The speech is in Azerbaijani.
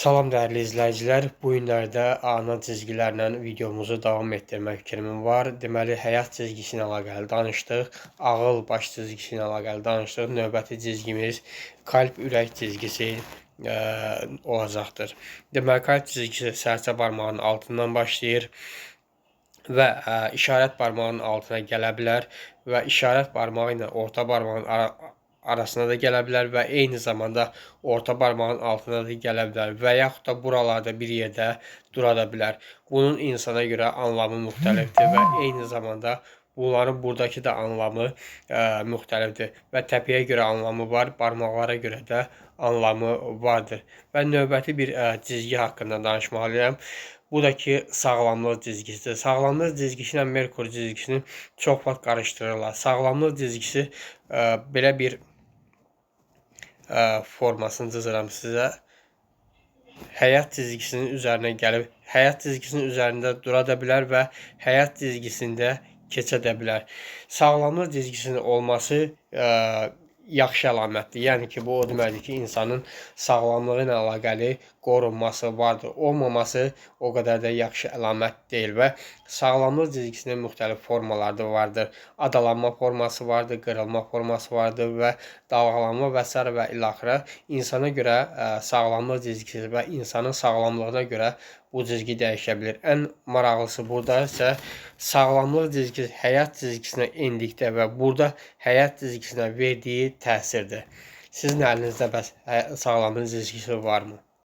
Salam dəyərli izləyicilər. Bu günlərdə ana cizgilərlə videomuzu davam etdirmək fikrim var. Deməli, həyat cizgisi ilə əlaqəli danışdıq. Ağıl baş cizgisi ilə əlaqəli danışdıq. Növbəti cizgimiz kalp ürək cizgisi olacaqdır. Deməli, kalp cizgisi sərçə barmağının altından başlayır və işarət barmağının altına gələ bilər və işarət barmağı ilə orta barmağın arasına da gələ bilər və eyni zamanda orta barmağın altına da gələ bilər və yaxud da buralarda bir yerdə dura da bilər. Bunun insana görə anlamı müxtəlifdir və eyni zamanda bunların buradakı da anlamı müxtəlifdir və təpiyə görə anlamı var, barmaqlara görə də anlamı vardır. Və növbəti bir cizgi haqqında danışmalıyam. Bu da ki, sağlamlıq cizgisidir. Sağlamlıq cizgisi ilə Merkur cizgisini çox vaxt qarışdırırlar. Sağlamlıq cizgisi belə bir formasını cızıram sizə. Həyat cizgisinin üzərinə gəlib, həyat cizgisinin üzərində dura da bilər və həyat cizgisində keçə də bilər. Sağlamlıq cizgisinin olması yaxşı əlamətdir. Yəni ki, bu o deməkdir ki, insanın sağlamlığı ilə əlaqəli qorunması vardır. Olmaması o qədər də yaxşı əlamət deyil və sağlamlıq cizgisinin müxtəlif formaları da vardır. Adalanma forması vardır, qırılma forması vardır və dalğalanma və s. və ilaxıra. İnsana görə sağlamlıq cizgisi və insanın sağlamlığına görə bu cizgi dəyişə bilir. Ən maraqlısı burada isə sağlamlıq cizgisi həyat cizgisinə endikdə və burada həyat cizgisinə verdiyi təsirdir. Sizin əlinizdə bəs sağlamlıq cizgisi varmı?